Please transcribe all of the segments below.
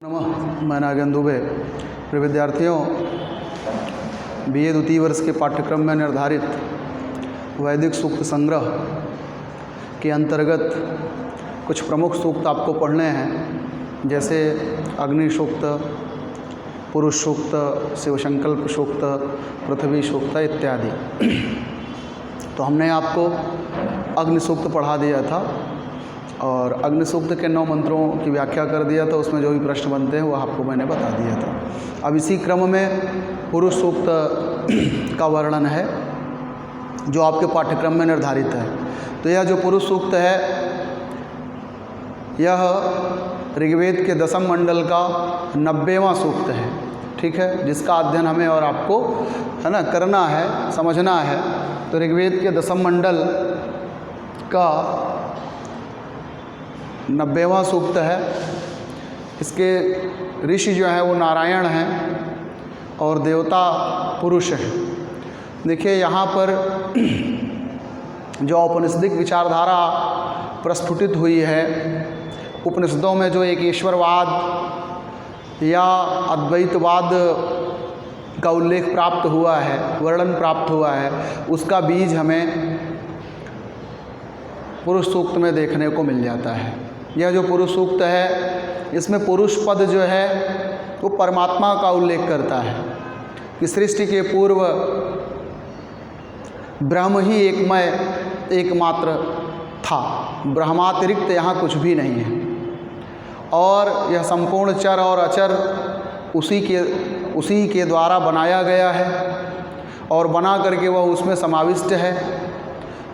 नमः। मैं नागेंद्र दुबे। प्रिय विद्यार्थियों, बीए द्वितीय वर्ष के पाठ्यक्रम में निर्धारित वैदिक सूक्त संग्रह के अंतर्गत कुछ प्रमुख सूक्त आपको पढ़ने हैं, जैसे अग्नि सूक्त, पुरुष सूक्त, शिवसंकल्प सूक्त, पृथ्वी सूक्त इत्यादि। तो हमने आपको अग्नि सूक्त पढ़ा दिया था और अग्नि सूक्त के 9 मंत्रों की व्याख्या कर दिया था। उसमें जो भी प्रश्न बनते हैं वह आपको मैंने बता दिया था। अब इसी क्रम में पुरुष सूक्त का वर्णन है जो आपके पाठ्यक्रम में निर्धारित है। तो यह जो पुरुष सूक्त है यह ऋग्वेद के 10वें मंडल का 90वां सूक्त है, ठीक है, जिसका अध्ययन हमें और आपको है ना करना है, समझना है। तो ऋग्वेद के 10वें मंडल का 90वां सूक्त है। इसके ऋषि जो है वो नारायण हैं और देवता पुरुष हैं। देखिए यहाँ पर जो औपनिषदिक विचारधारा प्रस्फुटित हुई है, उपनिषदों में जो एक ईश्वरवाद या अद्वैतवाद का उल्लेख प्राप्त हुआ है, वर्णन प्राप्त हुआ है, उसका बीज हमें पुरुष सूक्त में देखने को मिल जाता है। यह जो पुरुष सूक्त है इसमें पुरुष पद जो है वो परमात्मा का उल्लेख करता है कि सृष्टि के पूर्व ब्रह्म ही एकमय एकमात्र था, ब्रह्मातिरिक्त यहाँ कुछ भी नहीं है। और यह संपूर्ण चर और अचर उसी के द्वारा बनाया गया है और बना करके वह उसमें समाविष्ट है।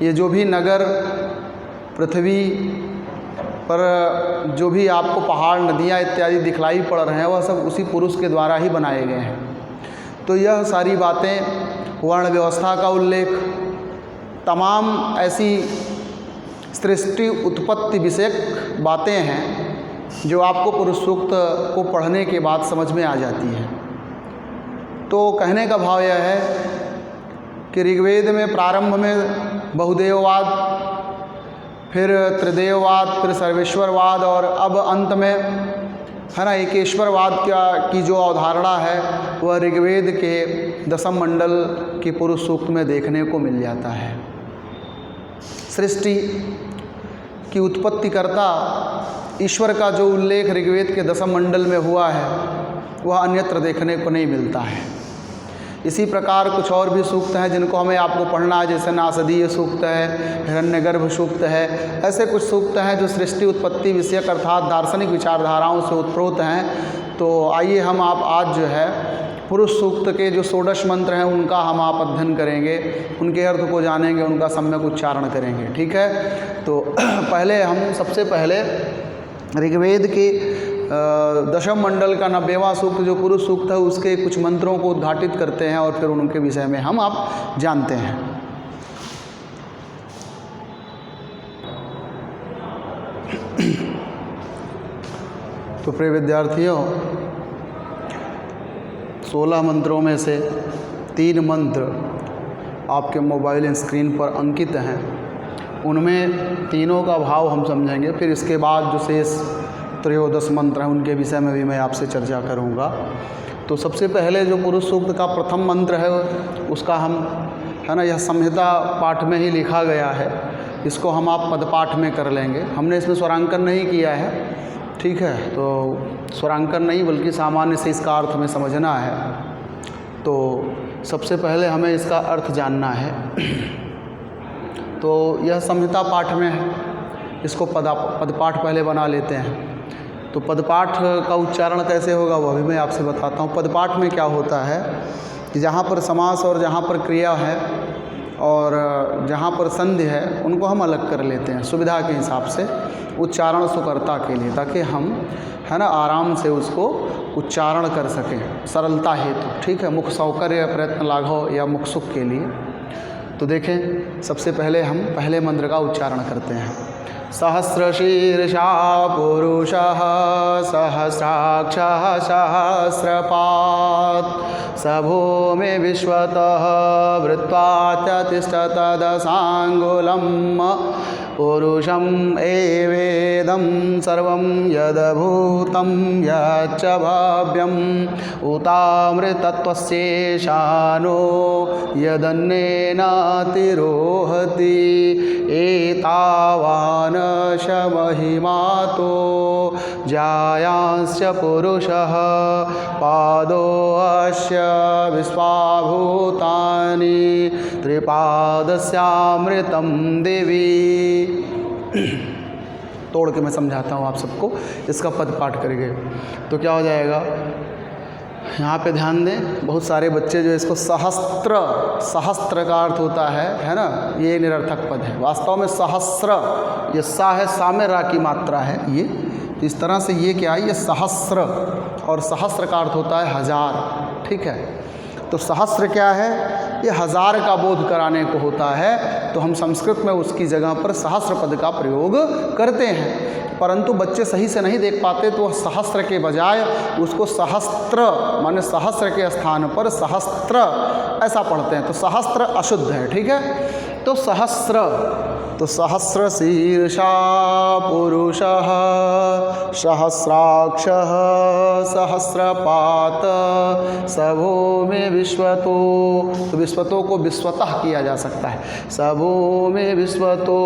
ये जो भी नगर, पृथ्वी पर जो भी आपको पहाड़, नदियाँ इत्यादि दिखलाई पड़ रहे हैं, वह सब उसी पुरुष के द्वारा ही बनाए गए हैं। तो यह सारी बातें, वर्ण व्यवस्था का उल्लेख, तमाम ऐसी सृष्टि उत्पत्ति विषयक बातें हैं जो आपको पुरुष सूक्त को पढ़ने के बाद समझ में आ जाती है। तो कहने का भाव यह है कि ऋग्वेद में प्रारंभ में बहुदेववाद, फिर त्रिदेववाद, फिर सर्वेश्वरवाद और अब अंत में है ना एकेश्वरवाद की जो अवधारणा है वह ऋग्वेद के 10वें मंडल के पुरुष सूक्त में देखने को मिल जाता है। सृष्टि की उत्पत्तिकर्ता ईश्वर का जो उल्लेख ऋग्वेद के 10वें मंडल में हुआ है वह अन्यत्र देखने को नहीं मिलता है। इसी प्रकार कुछ और भी सूक्त हैं जिनको हमें आपको पढ़ना है, जैसे नासदीय सूक्त है, हिरण्यगर्भ सूक्त है। ऐसे कुछ सूक्त हैं जो सृष्टि उत्पत्ति विषयक अर्थात दार्शनिक विचारधाराओं से उत्प्रोत हैं। तो आइए हम आप आज जो है पुरुष सूक्त के जो 16 मंत्र हैं उनका हम आप अध्ययन करेंगे, उनके अर्थ को जानेंगे, उनका सम्यक उच्चारण करेंगे, ठीक है। तो सबसे पहले ऋग्वेद के 10वें मंडल का 90वां सूक्त जो पुरुष सूक्त है उसके कुछ मंत्रों को उद्घाटित करते हैं और फिर उनके विषय में हम आप जानते हैं। तो प्रिय विद्यार्थियों, 16 मंत्रों में से 3 मंत्र आपके मोबाइल स्क्रीन पर अंकित हैं। उनमें तीनों का भाव हम समझेंगे, फिर इसके बाद जो शेष 13 मंत्र हैं उनके विषय में भी मैं आपसे चर्चा करूंगा। तो सबसे पहले जो पुरुष सूक्त का प्रथम मंत्र है उसका हम है ना यह संहिता पाठ में ही लिखा गया है, इसको हम आप पदपाठ में कर लेंगे। हमने इसमें स्वरांकन नहीं किया है, ठीक है। तो स्वरांकन नहीं बल्कि सामान्य से इसका अर्थ हमें समझना है। तो सबसे पहले हमें इसका अर्थ जानना है। तो यह संहिता पाठ में है, इसको पदपाठ पहले बना लेते हैं। तो पदपाठ का उच्चारण कैसे होगा वह भी मैं आपसे बताता हूँ। पदपाठ में क्या होता है कि जहाँ पर समास और जहाँ पर क्रिया है और जहाँ पर संधि है उनको हम अलग कर लेते हैं सुविधा के हिसाब से, उच्चारण सुकरता के लिए, ताकि हम है ना आराम से उसको उच्चारण कर सकें सरलता हेतु, ठीक है, मुख सौकर्य प्रयत्न लाघव या मुख सुख के लिए। तो देखें, सबसे पहले हम पहले मंत्र का उच्चारण करते हैं। सहस्रशीर्षा पुरुषः सहस्राक्षः सहस्रपात् स भूमि विश्वतः वृत्त्वा तिष्ठत् दशाङ्गुलम् पुरुषम् एवेदं सर्वं यद्भूतं यच्च भव्यम् उतामृतत्वस्येशानो यदन्येनातिरोहति एतावान् शमहिमातो जायांश्च पुरुषः पादोऽस्य विश्वाभूतानि त्रिपादस्यामृतं दिवि। तोड़ के मैं समझाता हूँ आप सबको, इसका पद पाठ करेंगे तो क्या हो जाएगा। यहाँ पे ध्यान दें, बहुत सारे बच्चे जो इसको सहस्त्र, सहस्त्र का अर्थ होता है ना, ये निरर्थक पद है। वास्तव में सहस्र, ये सा है, सा में रा की मात्रा है ये, तो इस तरह से ये क्या है, ये सहस्र, और सहस्त्र का अर्थ होता है हजार, ठीक है। तो सहस्त्र क्या है, ये हजार का बोध कराने को होता है, तो हम संस्कृत में उसकी जगह पर सहस्त्र पद का प्रयोग करते हैं। परंतु बच्चे सही से नहीं देख पाते, तो वह सहस्त्र के बजाय उसको सहस्त्र माने सहस्त्र के स्थान पर सहस्त्र ऐसा पढ़ते हैं, तो सहस्त्र अशुद्ध है, ठीक है। तो सहस्र, तो सहस्र शीर्षा पुरुषः सहस्राक्षः सहस्रपात सभूमि विश्वतो, तो विश्वतो को विश्वतः किया जा सकता है, सभूमि विश्वतो,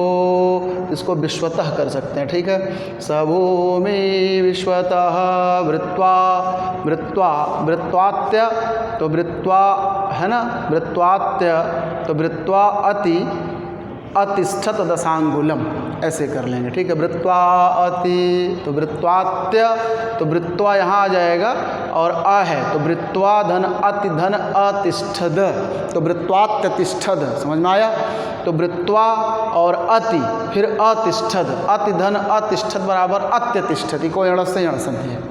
इसको विश्वतः कर सकते हैं, ठीक है। सभूमि विश्वतः वृत्वा, वृत्वा वृत्वात्य, तो वृत्वा है ना, वृत्वात्य, तो वृत्वा अति अतिष्ठत दशांगुलम, ऐसे कर लेंगे, ठीक है। वृत्वा अति, तो वृत्वात्य, तो वृत्वा यहाँ आ जाएगा और अ है, तो वृत्वा धन अति धन अतिष्ठद, तो वृत्वात्य तिष्ठद, समझ में आया। तो वृत्वा और अति फिर अतिष्ठद, अति धन अतिष्ठद बराबर अत्यतिष्ठति, कोई अड़ से अड़ संधि है,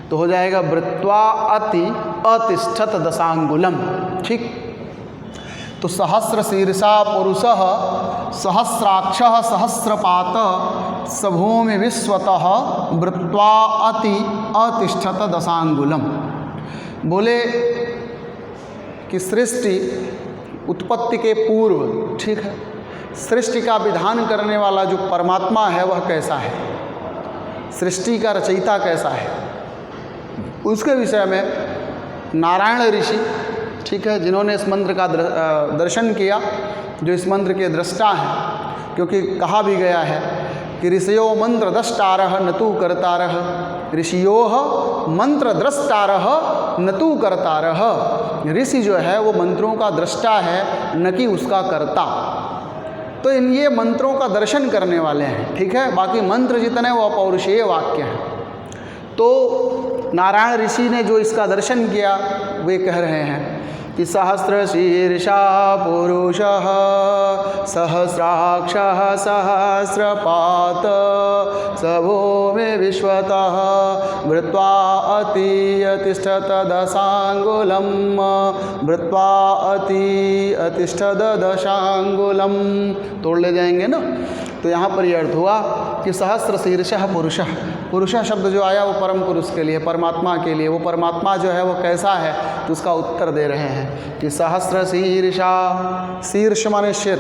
तो हो जाएगा वृत्वा अति अतिष्ठत दशांगुलम, ठीक। तो सहस्र शीर्षा पुरुषः सहस्राक्षः सहस्रपात सभूमि विश्वतः वृत्वा अति अतिष्ठत दशांगुलम। बोले कि सृष्टि उत्पत्ति के पूर्व, ठीक है, सृष्टि का विधान करने वाला जो परमात्मा है वह कैसा है, सृष्टि का रचयिता कैसा है, उसके विषय में नारायण ऋषि, ठीक है, जिन्होंने इस मंत्र का दर्शन किया, जो इस मंत्र के दृष्टा हैं, क्योंकि कहा भी गया है कि ऋषयो मंत्र द्रष्टारः न तु कर्तारः, ऋषियोः मंत्र द्रष्टारः न तु कर्तारः। ऋषि जो है वो मंत्रों का दृष्टा है, न कि उसका कर्ता। तो इन ये मंत्रों का दर्शन करने वाले हैं, ठीक है। बाकी मंत्र जितने वो अपौरुषेय वाक्य हैं। तो नारायण ऋषि ने जो इसका दर्शन किया वे कह रहे हैं कि सहस्र शीर्षा पुरुषः सहस्राक्षः सहस्रपात सभूमि विश्वतः वृत्वा अति अतिष्ठत दशांगुलम, वृत्वा अति अतिष्ठत दशांगुलम, तोड़ ले जाएंगे ना। तो यहाँ पर यह अर्थ हुआ कि सहस्र शीर्षः पुरुषः, पुरुषः शब्द जो आया वो परम पुरुष के लिए, परमात्मा के लिए। वो परमात्मा जो है वो कैसा है, तो उसका उत्तर दे रहे हैं कि सहस्र शीर्षा, शीर्ष माने सिर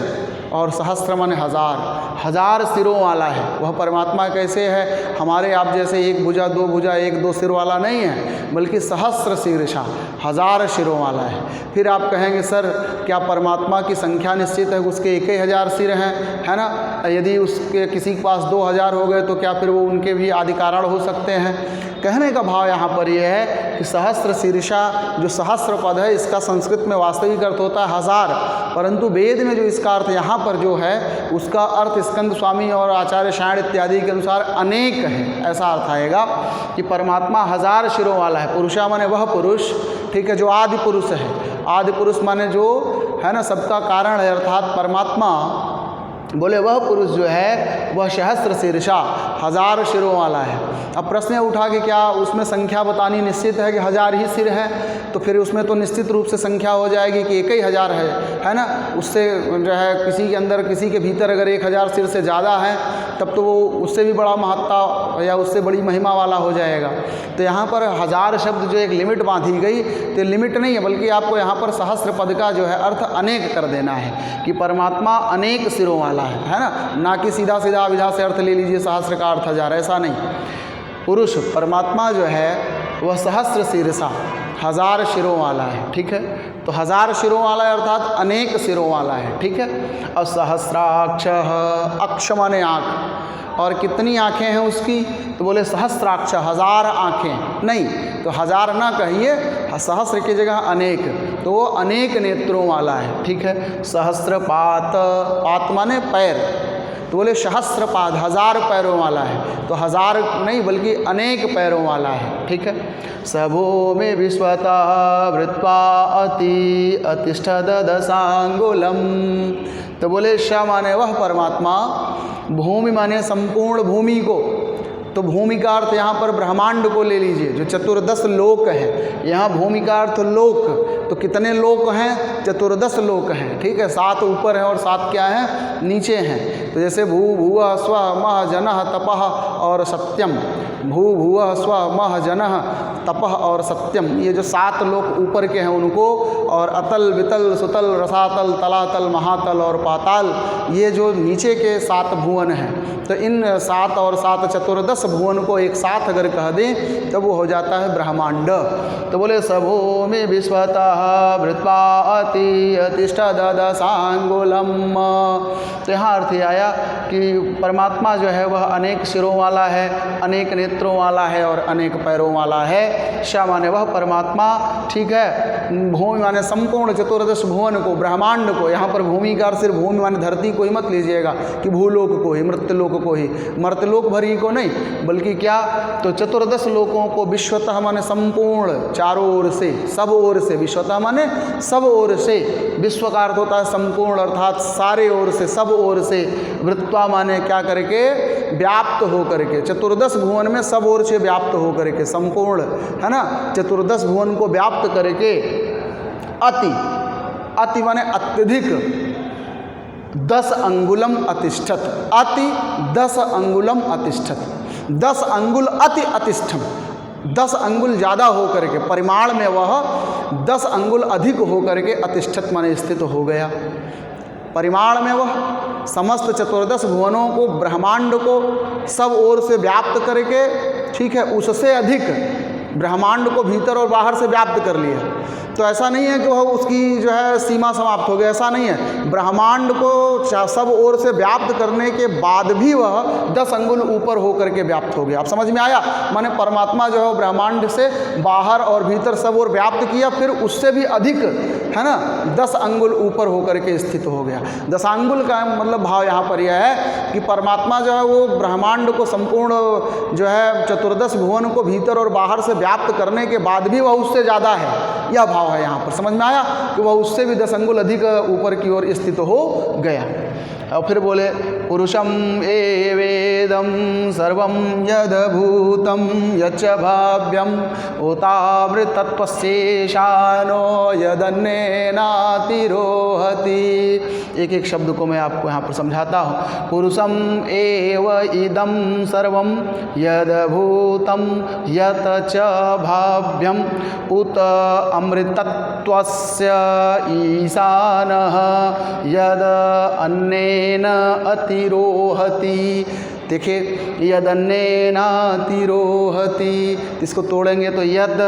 और सहस्र माने हजार, हजार सिरों वाला है वह परमात्मा। कैसे है, हमारे आप जैसे एक भुजा दो भुजा एक दो सिर वाला नहीं है, बल्कि सहस्र शीर्षा, हजार सिरों वाला है। फिर आप कहेंगे सर क्या परमात्मा की संख्या निश्चित है, उसके 1000 सिर हैं, है ना। यदि उसके किसी के पास 2000 हो गए तो क्या फिर वो उनके भी आदि कारण हो सकते हैं। कहने का भाव यहाँ पर यह है कि सहस्र शीर्षा जो सहस्र पद है, इसका संस्कृत में वास्तविक अर्थ होता है हजार, परंतु वेद में जो इसका अर्थ यहाँ पर जो है उसका अर्थ स्कंद स्वामी और आचार्य शायण इत्यादि के अनुसार अनेक है, ऐसा अर्थ आएगा कि परमात्मा हजार शिरों वाला है। पुरुषा माने वह पुरुष, ठीक है, जो आदि पुरुष है। आदि पुरुष माने जो है ना सबका कारण है, अर्थात परमात्मा। बोले वह पुरुष जो है वह सहस्र शीर्षा, हजार शिरों वाला है। अब प्रश्न उठा कि क्या उसमें संख्या बतानी निश्चित है कि 1000 ही सिर है, तो फिर उसमें तो निश्चित रूप से संख्या हो जाएगी कि 1000 है ना। उससे जो है किसी के अंदर किसी के भीतर अगर 1000 सिर से ज़्यादा है तब तो वो उससे भी बड़ा महत्ता या उससे बड़ी महिमा वाला हो जाएगा। तो यहाँ पर 1000 शब्द जो एक लिमिट बांधी गई, तो लिमिट नहीं है, बल्कि आपको यहाँ पर सहस्त्र पद का जो है अर्थ अनेक कर देना है कि परमात्मा अनेक सिरों वाला है ना कि सीधा सीधा अभिधा से अर्थ ले लीजिए सहस्त्र का अर्थ 1000, ऐसा नहीं। पुरुष परमात्मा जो है वह सहस्त्र शीर्षा 1000 सिरों वाला है, ठीक है। तो 1000 सिरों वाला है अर्थात अनेक सिरों वाला है, ठीक है। और सहस्राक्ष, अक्ष माने आँख, और कितनी आँखें हैं उसकी, तो बोले सहस्राक्ष 1000 आँखें, नहीं तो 1000 ना कहिए, सहस्र की जगह अनेक, तो वो अनेक नेत्रों वाला है, ठीक है। सहस्रपात, पात माने पैर, तो बोले सहस्रपाद 1000 पैरों वाला है, तो 1000 नहीं बल्कि अनेक पैरों वाला है, ठीक है। सबो में विश्वता वृत्वा अतिष्ठद दशांगुलम, तो बोले श माने वह परमात्मा, भूमि माने संपूर्ण भूमि को, तो भूमि का अर्थ यहाँ पर ब्रह्मांड को ले लीजिए, जो 14 लोक है। यहाँ भूमि का अर्थ लोक, तो कितने लोक हैं, 14 लोक हैं, ठीक है। 7 ऊपर हैं और 7 क्या हैं, नीचे हैं। तो जैसे भू भुवः स्वः मह जनः तपः और सत्यम, भू भुवः स्वः मह जनः तपः और सत्यम, ये जो 7 लोक ऊपर के हैं उनको, और अतल वितल सुतल रसातल तलातल महातल और पाताल, ये जो नीचे के 7 भुवन हैं। तो इन 7 और 7 14 भुवन को एक साथ अगर कह दें तो वो हो जाता है ब्रह्मांड। तो बोले सबो में विश्वतः वृत्वा अतिष्ठद दशांगुलम। तो यहाँ अर्थ आया कि परमात्मा जो है वह अनेक सिरों वाला है, अनेक नेत्रों वाला है और अनेक पैरों वाला है। श माने वह परमात्मा, ठीक है। भूमि माने संपूर्ण 14 भुवन को, ब्रह्मांड को। यहाँ पर भूमि का सिर्फ भूमि माने धरती को ही मत लीजिएगा कि भूलोक को ही, मृत्यलोक को ही, मर्तलोक भरी को नहीं, बल्कि क्या, तो 14 लोकों को, विश्वतः माने संपूर्ण, चारों ओर से, सब ओर से, विश्वतः माने सब ओर से, विश्व का अर्थ होता है संपूर्ण अर्थात सारे ओर से, सब ओर से, वृत्वा माने क्या करके, व्याप्त हो करके, 14 भुवन में सब ओर से व्याप्त हो करके, संपूर्ण है ना, 14 भुवन को व्याप्त करके, अति माने अत्यधिक, 10 अंगुलम अतिष्ठत, अति 10 अंगुलम अतिष्ठत, 10 अंगुल अति अतिष्ठम, 10 अंगुल ज़्यादा हो करके, परिमाण में वह 10 अंगुल अधिक हो करके अतिष्ठत माने स्थित हो गया। परिमाण में वह समस्त 14 भुवनों को, ब्रह्मांड को सब ओर से व्याप्त करके, ठीक है, उससे अधिक ब्रह्मांड को भीतर और बाहर से व्याप्त कर लिया। तो ऐसा नहीं है कि वह उसकी जो है सीमा समाप्त हो गई, ऐसा नहीं है। ब्रह्मांड को सब ओर से व्याप्त करने के बाद भी वह 10 अंगुल ऊपर होकर के व्याप्त हो गया। आप समझ में आया? माने परमात्मा जो है ब्रह्मांड से बाहर और भीतर सब ओर व्याप्त किया, फिर उससे भी अधिक, है ना, 10 अंगुल ऊपर होकर के स्थित हो गया। 10 अंगुल का मतलब भाव यहाँ पर यह है कि परमात्मा जो है वो ब्रह्मांड को संपूर्ण जो है 14 भुवन को भीतर और बाहर से व्याप्त करने के बाद भी वह उससे ज़्यादा है, यह भाव है यहाँ पर। समझ में आया कि वह उससे भी 10 अंगुल अधिक ऊपर की ओर स्थित हो गया। और फिर बोले पुरुषम एवेदम सर्वम यदभूतम यच्च भाव्यम उतावृतत्वशेषानो यदन्नेनातिरोहति। एक एक शब्द को मैं आपको यहाँ पर समझाता हूँ। पुरुषम एव इदम सर्वम यदभूतम यत् च भाव्यम उत अमृतत्वस्य ईशानः यद अन्नेन अतिरोहति। देखिए यद अन्नेन अतिरोहति, इसको तोड़ेंगे तो यद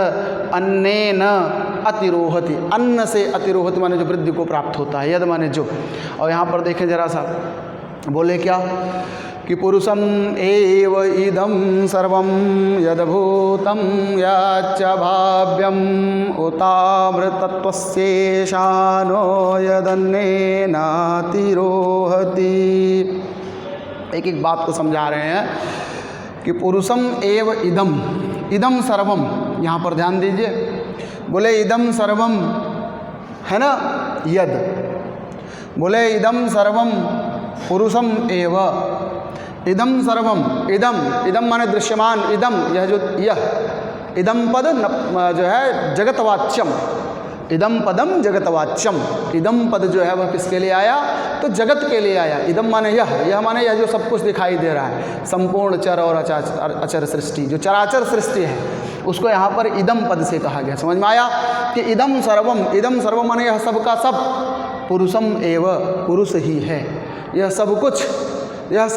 अन्नेन अतिरोहति, अन्न से अतिरोहति माने जो वृद्धि को प्राप्त होता है, यद माने जो। और यहाँ पर देखें जरा सा, बोले क्या कि पुरुषम एव इदं सर्वं यद्भूतं यच्च भाव्यम उतामृतत्वस्येषानो यदन्नेनातिरोहति। एक एक बात को समझा रहे हैं कि पुरुषम एव इदम, इदम सर्वम, यहाँ पर ध्यान दीजिए। बोले इदम सर्वम है ना, यद, बोले इदम सर्वम पुरुषम एव, इदम सर्वम, इदम, इदम माने दृश्यमान, इदम यह जो, यह इदम पद जो है जगतवाच्यम, इदम पदम जगतवाच्यम, इदम पद जो है वह किसके लिए आया, तो जगत के लिए आया। इदम माने यह माने यह जो सब कुछ दिखाई दे रहा है, संपूर्ण चर और अचर सृष्टि, जो चराचर सृष्टि है उसको यहाँ पर इदम पद से कहा गया। समझ में आया कि इदम सर्वम माने यह सब का सब, पुरुषम एव, पुरुष ही है, यह सब कुछ, यह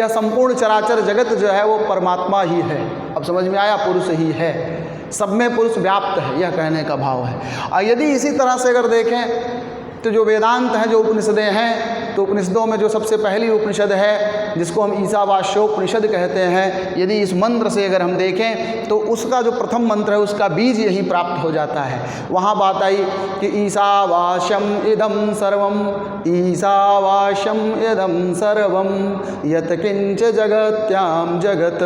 संपूर्ण चराचर जगत जो है वो परमात्मा ही है। अब समझ में आया, पुरुष ही है, सब में पुरुष व्याप्त है, यह कहने का भाव है। और यदि इसी तरह से अगर देखें तो जो वेदांत हैं, जो उपनिषदें हैं, तो उपनिषदों में जो सबसे पहली उपनिषद है जिसको हम ईशावास्योपनिषद कहते हैं, यदि इस मंत्र से अगर हम देखें तो उसका जो प्रथम मंत्र है उसका बीज यही प्राप्त हो जाता है। वहाँ बात आई कि ईशावास्यम इदम सर्वम, ईशावास्यम इदम सर्वम, यत किंच जगत्याम जगत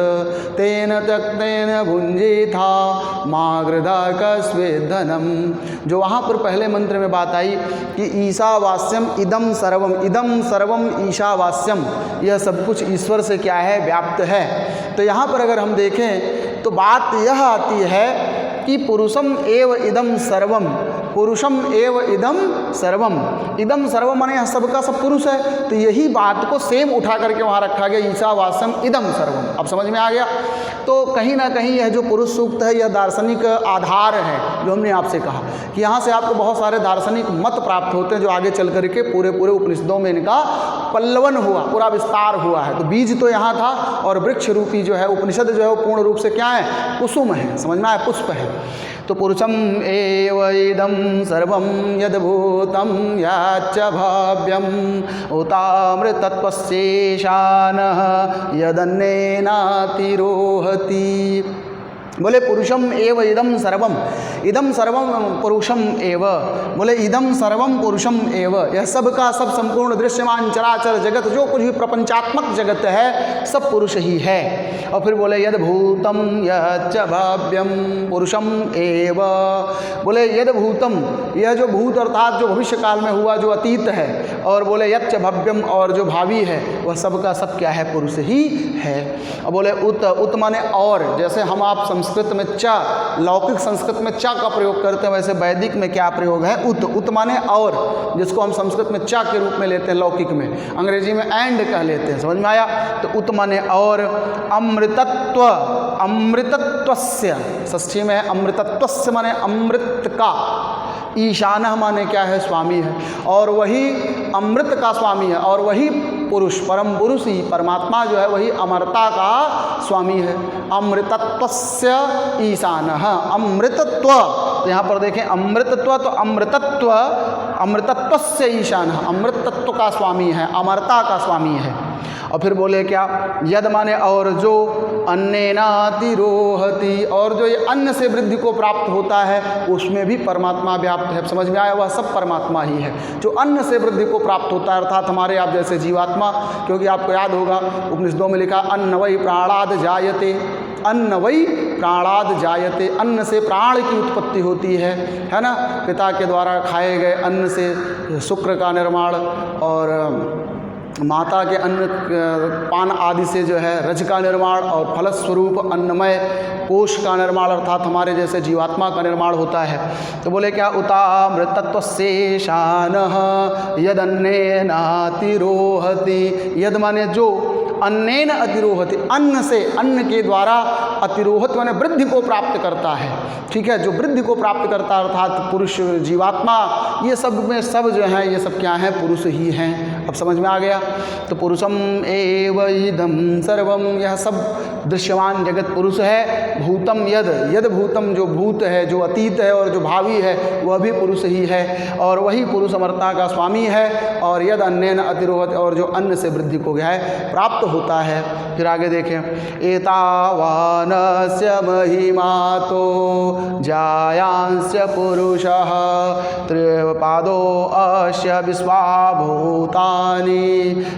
तेन त्यक्तेन भुंजीथा मागृधा कस्वेद्धनम। जो वहाँ पर पहले मंत्र में बात आई कि ईशावास्यम इदम सर्वम ईशावास्यम, यह सब कुछ ईश्वर से क्या है, व्याप्त है। तो यहाँ पर अगर हम देखें तो बात यह आती है कि पुरुषम एव इदम सर्वम, पुरुषम एव इदम सर्वम माने यह सबका सब पुरुष है। तो यही बात को सेम उठा करके वहाँ रखा गया, ईशावास्यम इदम सर्वम। अब समझ में आ गया। तो कहीं ना कहीं यह जो पुरुष सूक्त है यह दार्शनिक आधार है, जो हमने आपसे कहा कि यहाँ से आपको बहुत सारे दार्शनिक मत प्राप्त होते हैं जो आगे चल करके पूरे उपनिषदों में इनका पल्लवन हुआ, पूरा विस्तार हुआ है। तो बीज तो यहाँ था और वृक्ष रूपी जो है उपनिषद जो है वो पूर्ण रूप से क्या है, कुसुम है, समझ में आया, पुष्प है। तो पुरुषम एव इदम सर्वम यद्भूतं याच्च भाव्यम उतामृतत्वस्येषानः यदन्नेनातिरोहति। बोले पुरुषम एव इदम सर्वम पुरुषम एव, बोले इदम सर्वम पुरुषम एव, यह सब का सब संपूर्ण दृश्यमान चराचर जगत जो कुछ भी प्रपंचात्मक जगत है सब पुरुष ही है। और फिर बोले यद भूतम यच्च भाव्यम पुरुषम एव, बोले यद भूतम, यह जो भूत अर्थात जो भविष्य काल में हुआ, जो अतीत है, और बोले यच्च भव्यम, और जो भावी है, वह सब का सब क्या है, पुरुष ही है। और बोले उत माने और, जैसे हम आप संस्कृत में च, लौकिक संस्कृत में च का प्रयोग करते हैं, वैसे वैदिक में क्या प्रयोग है, उत माने और, जिसको हम संस्कृत में च के रूप में लेते हैं, लौकिक में, अंग्रेजी में एंड कह लेते हैं। समझ में आया। तो उत माने और, अमृतत्वस्य, षष्ठी में है अमृतत्वस्य माने अमृत का, ईशानः माने क्या है, स्वामी है, और वही अमृत का स्वामी है, और वही पुरुष, परम पुरुष ही परमात्मा जो है वही अमरता का स्वामी है। अमृतत्वस्य ईशानः, अमृतत्व, तो यहाँ पर देखें अमृतत्व, तो अमृतत्वस्य ईशानः, अमृतत्व का स्वामी है, अमरता का स्वामी है। और फिर बोले क्या, यद माने और, जो अन्नेनातिरोहति, और जो ये अन्न से वृद्धि को प्राप्त होता है उसमें भी परमात्मा व्याप्त है। समझ में आया, वह सब परमात्मा ही है जो अन्न से वृद्धि को प्राप्त होता है, अर्थात हमारे आप जैसे जीवात्मा। क्योंकि आपको याद होगा उपनिषदों में लिखा अन्न वै प्राणाद जायते, अन्न वै प्राणाद जायते, अन्न से प्राण की उत्पत्ति होती है ना। पिता के द्वारा खाए गए अन्न से शुक्र का निर्माण, और माता के अन्न पान आदि से जो है रज का निर्माण, और फलस्वरूप अन्नमय कोश का निर्माण, अर्थात हमारे जैसे जीवात्मा का निर्माण होता है। तो बोले क्या, उतामृतत्वस्येषानः यदन्नेनातिरोहति, यद माने जो, अन्नेन अतिरोहति, अन्न से, अन्न के द्वारा अतिरोहत माने वृद्धि को प्राप्त करता है। ठीक है, जो वृद्धि को प्राप्त करता है अर्थात पुरुष, जीवात्मा, ये सब में सब जो हैं ये सब क्या हैं, पुरुष ही हैं। अब समझ में आ गया। तो पुरुषम एव इदं सर्वम, यह सब दृश्यमान जगत पुरुष है। भूतम यद, यद भूतम, जो भूत है, जो अतीत है और जो भावी है वह भी पुरुष ही है, और वही पुरुष अमरता का स्वामी है। और यद अन्नेन अतिरोहत, और जो अन्न से वृद्धि को गया है प्राप्त होता है। फिर आगे देखें, एतावानस्य महिमातो जायांस्य पुरुषः त्रिपादो अस्य विश्वाभूतानि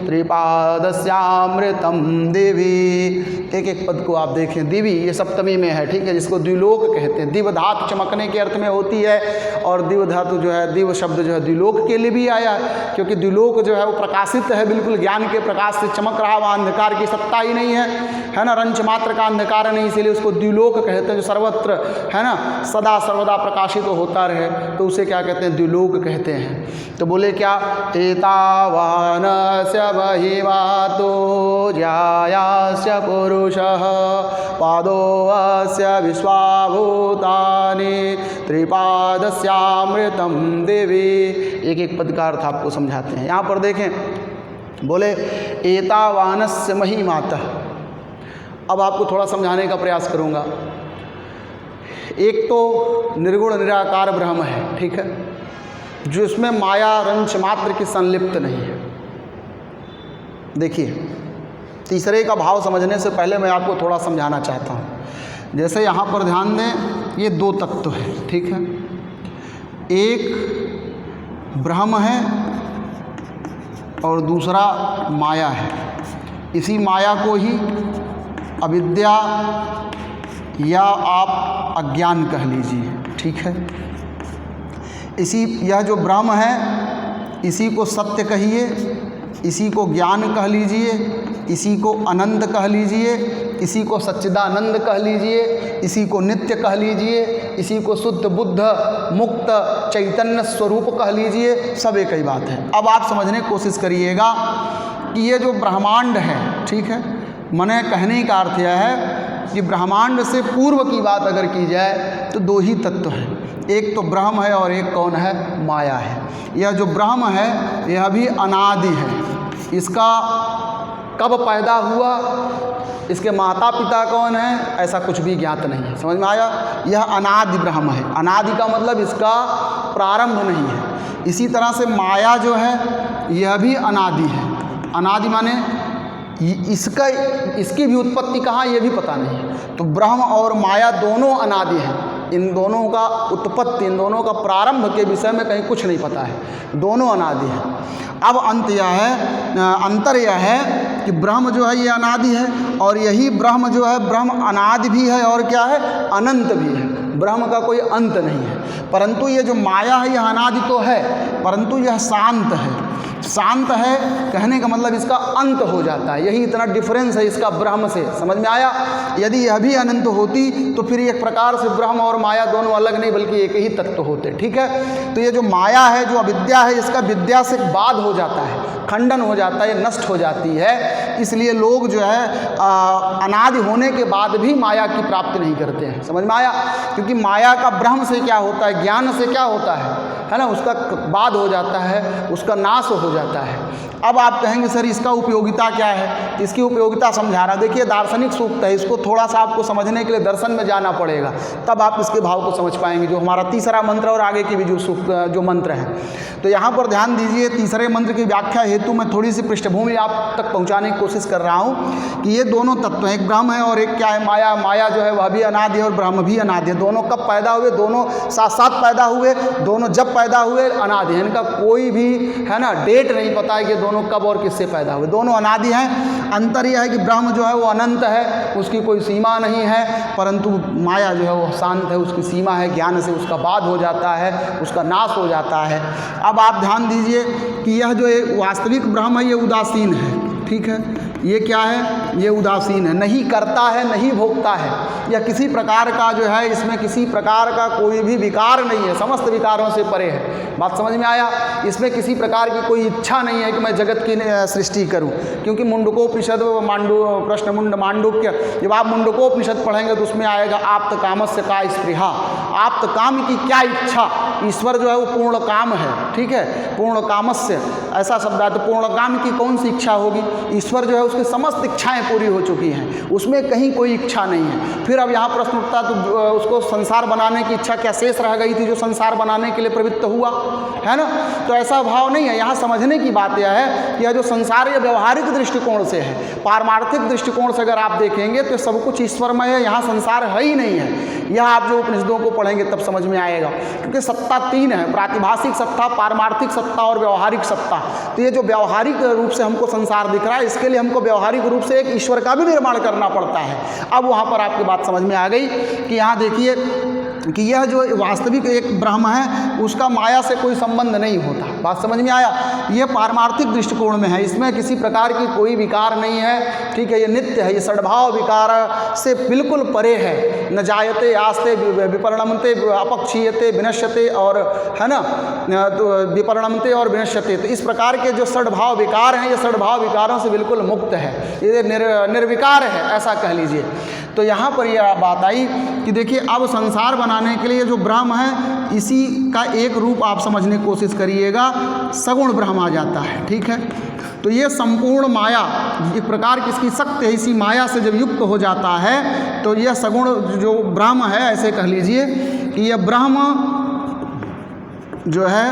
त्रिपादस्यामृतम दिवि। एक एक पद को आप देखें, दिवि ये सप्तमी में है, ठीक है, जिसको द्विलोक कहते हैं। दिव धातु चमकने के अर्थ में होती है, और दिव धातु जो है, दिव शब्द जो है द्विलोक के लिए भी आया है, क्योंकि द्विलोक जो है वो प्रकाशित है, बिल्कुल ज्ञान के प्रकाश से चमक रहा, वहाँ अंधकार की सत्ता ही नहीं है ना, रंच मात्र का अंधकार नहीं, इसीलिए उसको द्विलोक कहते हैं, जो सर्वत्र है ना, सदा सर्वदा प्रकाशित होता रहे, तो उसे क्या कहते हैं? द्विलोक कहते हैं। तो बोले क्या? एतावानस्य महिमातो ज्यायास्य पुरुषः पादोऽस्य विश्वाभूतानि त्रिपादस्यामृतं दिवि। एक एक पद का अर्थ आपको समझाते हैं। यहाँ पर देखें, बोले एतावानस्य महिमातः। अब आपको थोड़ा समझाने का प्रयास करूँगा। एक तो निर्गुण निराकार ब्रह्म है, ठीक है, जो इसमें माया रंच मात्र की संलिप्त नहीं है। देखिए, तीसरे का भाव समझने से पहले मैं आपको थोड़ा समझाना चाहता हूँ। जैसे यहाँ पर ध्यान दें, ये दो तत्व है, ठीक है। एक ब्रह्म है और दूसरा माया है। इसी माया को ही अविद्या या आप अज्ञान कह लीजिए, ठीक है। यह जो ब्रह्म है, इसी को सत्य कहिए, इसी को ज्ञान कह लीजिए, इसी को अनंत कह लीजिए, इसी को सच्चिदानंद कह लीजिए, इसी को नित्य कह लीजिए, इसी को शुद्ध बुद्ध मुक्त चैतन्य स्वरूप कह लीजिए, सब एक ही बात है। अब आप समझने की कोशिश करिएगा कि ये जो ब्रह्मांड है, ठीक है, मने कहने का अर्थ यह है कि ब्रह्मांड से पूर्व की बात अगर की जाए तो दो ही तत्व हैं, एक तो ब्रह्म है और एक कौन है? माया है। यह जो ब्रह्म है यह भी अनादि है। इसका कब पैदा हुआ, इसके माता पिता कौन है, ऐसा कुछ भी ज्ञात नहीं है। समझ में आया? यह अनादि ब्रह्म है। अनादि का मतलब इसका प्रारंभ नहीं है। इसी तरह से माया जो है यह भी अनादि है। अनादि माने इसकी भी उत्पत्ति कहाँ, ये भी पता नहीं है। तो ब्रह्म और माया दोनों अनादि हैं। इन दोनों का उत्पत्ति, इन दोनों का प्रारंभ के विषय में कहीं कुछ नहीं पता है, दोनों अनादि हैं। अब अंतर यह है कि ब्रह्म जो है ये अनादि है और यही ब्रह्म जो है, ब्रह्म अनादि भी है और क्या है? अनंत भी है। ब्रह्म का कोई अंत नहीं है। परंतु ये जो माया है यह अनादि तो है, परंतु यह शांत है। शांत है कहने का मतलब इसका अंत हो जाता है। यही इतना डिफरेंस है इसका ब्रह्म से। समझ में आया? यदि यह भी अनंत होती तो फिर एक प्रकार से ब्रह्म और माया दोनों अलग नहीं बल्कि एक ही तत्व होते, ठीक है। तो ये जो माया है, जो अविद्या है, इसका विद्या से बाद हो जाता है, खंडन हो जाता है, नष्ट हो जाती है। इसलिए लोग जो है अनादि होने के बाद भी माया की प्राप्ति नहीं करते हैं। समझ में आया? क्योंकि माया का ब्रह्म से क्या होता है, ज्ञान से क्या होता है ना, उसका बाद हो जाता है, उसका नाश हो जाता है। अब आप कहेंगे सर इसका उपयोगिता क्या है? इसकी उपयोगिता समझा रहा। देखिए, दार्शनिक सूक्त है, इसको थोड़ा सा आपको समझने के लिए दर्शन में जाना पड़ेगा, तब आप इसके भाव को समझ पाएंगे। जो हमारा तीसरा मंत्र और आगे के भी जो मंत्र हैं, तो यहाँ पर ध्यान दीजिए। तीसरे मंत्र की व्याख्या हेतु मैं थोड़ी सी पृष्ठभूमि आप तक पहुँचाने की कोशिश कर रहा हूँ कि ये दोनों तत्व हैं, एक ब्रह्म है और एक क्या है? माया। माया जो है वह भी अनादि है और ब्रह्म भी अनादि है। दोनों कब पैदा हुए? दोनों साथ साथ पैदा हुए। दोनों जब पैदा हुए अनादि है। इनका कोई भी है ना डेट नहीं पता है कि दोनों कब और किससे पैदा हुए। दोनों अनादि हैं। अंतर यह है कि ब्रह्म जो है वो अनंत है, उसकी कोई सीमा नहीं है, परंतु माया जो है वो शांत है, उसकी सीमा है। ज्ञान से उसका बाद हो जाता है, उसका नाश हो जाता है। अब आप ध्यान दीजिए कि यह जो वास्तविक ब्रह्म है ये उदासीन है, ठीक है। ये क्या है? ये उदासीन है, नहीं करता है, नहीं भोगता है, या किसी प्रकार का जो है इसमें किसी प्रकार का कोई भी विकार नहीं है, समस्त विकारों से परे है। बात समझ में आया? इसमें किसी प्रकार की कोई इच्छा नहीं है कि मैं जगत की सृष्टि करूं, क्योंकि मुंडकोपनिषद प्रश्न मुंड मांडुक्य, जब आप मुंडकोपनिषद पढ़ेंगे तो उसमें आएगा आप्त कामस्य का स्पृहा। आप्त काम की क्या इच्छा? ईश्वर जो है वो पूर्ण काम है, ठीक है। पूर्ण कामस्य ऐसा शब्द है, तो पूर्ण काम की कौन सी इच्छा होगी? ईश्वर जो है उसकी समस्त इच्छाएं पूरी हो चुकी हैं, उसमें कहीं कोई इच्छा नहीं है। फिर अब यहाँ प्रश्न उठता तो उसको संसार बनाने की इच्छा क्या शेष रह गई थी जो संसार बनाने के लिए प्रवृत्त हुआ, है ना? तो ऐसा भाव नहीं है। यहाँ समझने की बात यह है कि यह जो संसार ये व्यवहारिक दृष्टिकोण से है, पारमार्थिक दृष्टिकोण से अगर आप देखेंगे तो सब कुछ ईश्वरमय है, यहाँ संसार है ही नहीं है। यह आप जो उपनिषदों को पढ़ेंगे तब समझ में आएगा, क्योंकि सत्ता तीन है, प्रातिभाषिक सत्ता, पारमार्थिक सत्ता और व्यवहारिक सत्ता। तो ये जो व्यवहारिक रूप से हमको संसार दिख रहा है, इसके लिए हमको व्यवहारिक रूप से एक ईश्वर का भी निर्माण करना पड़ता है। अब वहाँ पर आपकी बात समझ में आ गई कि यहाँ देखिए कि यह जो वास्तविक एक ब्रह्म है उसका माया से कोई संबंध नहीं होता। बात समझ में आया? ये पारमार्थिक दृष्टिकोण में है, इसमें किसी प्रकार की कोई विकार नहीं है, ठीक है। ये नित्य है, ये षड्भाव विकार से बिल्कुल परे है। न जायते आस्ते विपरिणमते अपक्षीयते विनश्यते, और है ना, तो विपरिणमते और विनश्यते। तो इस प्रकार के जो षड्भाव विकार हैं, ये षड्भाव विकारों से बिल्कुल मुक्त है, ये निर्विकार है, ऐसा कह लीजिए। तो यहाँ पर यह बात आई कि देखिए अब संसार बनाने के लिए जो ब्रह्म है, इसी का एक रूप आप समझने की कोशिश करिएगा, सगुण ब्रह्म आ जाता है, ठीक है। तो ये संपूर्ण माया एक प्रकार की इसकी शक्ति है, इसी माया से जब युक्त हो जाता है तो यह सगुण जो ब्रह्म है, ऐसे कह लीजिए कि यह ब्रह्म जो है,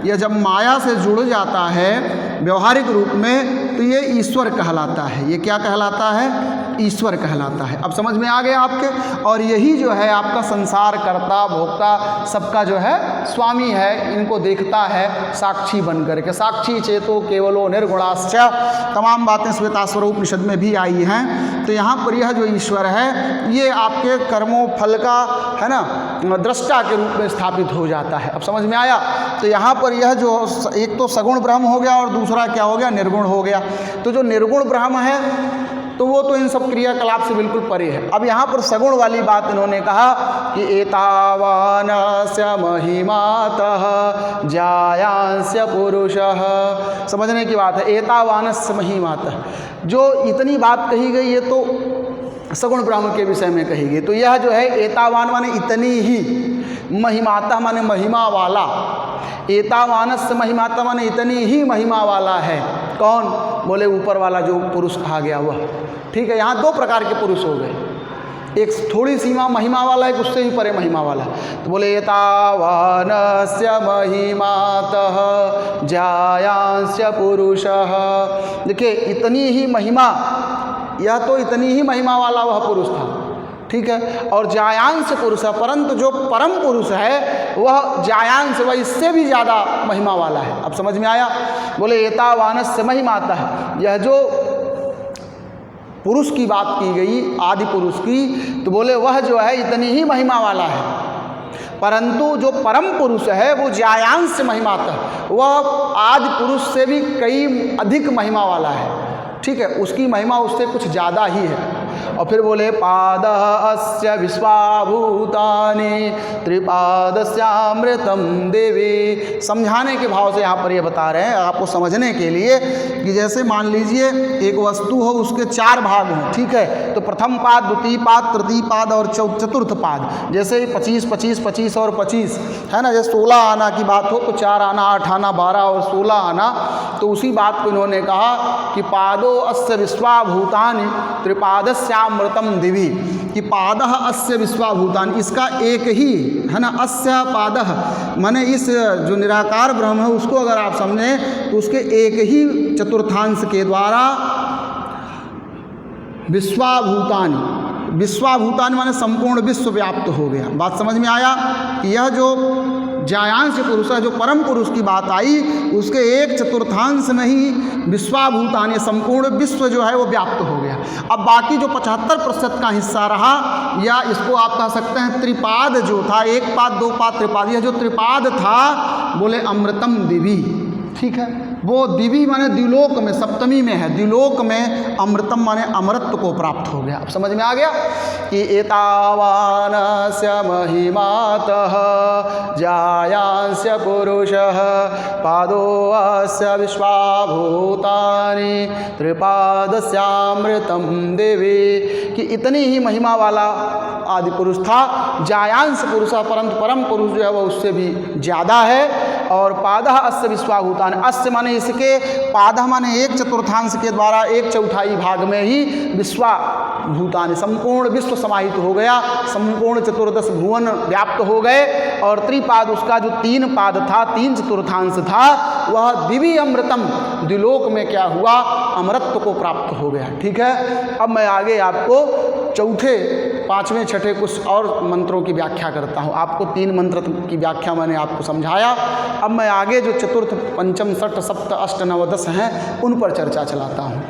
यह जब माया से जुड़ जाता है व्यवहारिक रूप में, तो ये ईश्वर कहलाता है। ये क्या कहलाता है? ईश्वर कहलाता है। अब समझ में आ गया आपके? और यही जो है आपका संसार करता भोक्ता सबका जो है स्वामी है, इनको देखता है साक्षी बन करके। साक्षी चेतो केवलो निर्गुणाश्च, तमाम बातें श्वेताश्वरों उपनिषद में भी आई हैं। तो यहाँ पर यह जो ईश्वर है, ये आपके कर्मों फल का है ना दृष्टा के रूप में स्थापित हो जाता है। अब समझ में आया? तो यहाँ पर यह जो एक तो सगुण ब्रह्म हो गया और दूसरा क्या हो गया? निर्गुण हो गया। तो जो निर्गुण ब्रह्म है तो वो तो इन सब क्रियाकलाप से बिल्कुल परे है। अब यहाँ पर सगुण वाली बात इन्होंने कहा कि एतावानस्य महिमातः जायांस्य पुरुषः, समझने की बात है। एतावानस्य महिमातः, जो इतनी बात कही गई है तो सगुण ब्रह्म के विषय में कही गई। तो यह जो है एतावान माने इतनी ही, महिमातः माने महिमा वाला, एतावानस्य महिमातः माने इतनी ही महिमा वाला है। कौन? बोले ऊपर वाला जो पुरुष कहा गया वह, ठीक है। यहाँ दो प्रकार के पुरुष हो गए, एक थोड़ी सीमा महिमा वाला, एक उससे ही परे महिमा वाला। तो बोले एतावानस्य महिमातः जायांस्य पुरुषः। देखिए इतनी ही महिमा, यह तो इतनी ही महिमा वाला वह पुरुष था, ठीक है। और जायांश पुरुष है, परंतु जो परम पुरुष है वह जायांश, वह इससे भी ज़्यादा महिमा वाला है। अब समझ में आया? बोले एतावानस्य महिमातः, यह जो पुरुष की बात की गई आदि पुरुष की, तो बोले वह जो है इतनी ही महिमा वाला है, परंतु जो परम पुरुष है वो जायांश महिमातः, वह आदि पुरुष से भी कई अधिक महिमा वाला है, ठीक है। उसकी महिमा उससे कुछ ज़्यादा ही है। और फिर बोले पादः अस्य विश्वाभूतानि त्रिपादस्यामृतं देवी। समझाने के भाव से यहाँ पर ये बता रहे हैं आपको समझने के लिए कि जैसे मान लीजिए एक वस्तु हो, उसके चार भाग हों, ठीक है। तो प्रथम पाद, द्वितीय पाद, तृतीय पाद और चतुर्थ पाद। जैसे 25 25 25 और 25 है ना, जैसे 16 आना की बात हो तो 4 आना, 8 आना, 12 और 16 आना। तो उसी बात को इन्होंने कहा कि पादो अस्य विश्वाभूतानि त्रिपादस्यामृतम दिवि, कि पादः अस्य विश्वाभूतानि, इसका एक ही है ना, अस्य पादः माने इस जो निराकार ब्रह्म है उसको अगर आप समझें तो उसके एक ही चतुर्थांश के द्वारा विश्वाभूतानि, विश्वाभूतानि माने संपूर्ण विश्व व्याप्त हो गया। बात समझ में आया? यह जो जायांश पुरुष है, जो परम पुरुष की बात आई, उसके एक चतुर्थांश में ही विश्वाभूतानि संपूर्ण विश्व जो है वो व्याप्त हो गया। अब बाकी जो 75% का हिस्सा रहा, या इसको आप कह सकते हैं त्रिपाद जो था, एक पाद दो पाद त्रिपाद, यह जो त्रिपाद था बोले अमृतम दिवि, ठीक है। वो दिवि माने द्विलोक में, सप्तमी में है, द्विलोक में अमृतम माने अमृत को प्राप्त हो गया। अब समझ में आ गया कि एतावानस्य महिमातः जायांस्य पुरुषः पादोऽस्य विश्वाभूतानि त्रिपादस्यामृतं देवी, कि इतनी ही महिमा वाला आदि पुरुष था, जायांश पुरुष, परंतु परम पुरुष जो है वह उससे भी ज़्यादा है। और पादः अस्य विश्वाभूतानि, अस्य माने इसके, पादः माने एक चतुर्थांश के द्वारा एक चौथाई भाग में ही विश्वाभूतानि संपूर्ण विश्व समाहित हो गया, संपूर्ण चतुर्दश भुवन व्याप्त हो गए। और त्रिपाद, उसका जो 3 पाद था, 3 चतुर्थांश था, वह दिव्य अमृतम द्विलोक में क्या हुआ? अमृत को प्राप्त हो गया, ठीक है। अब मैं आगे आपको चौथे, 5वें, 6ठे कुछ और मंत्रों की व्याख्या करता हूँ। आपको 3 मंत्र की व्याख्या मैंने आपको समझाया। अब मैं आगे जो चतुर्थ, पंचम, षष्ठ, सप्त, अष्ट, नव, 10 हैं उन पर चर्चा चलाता हूँ।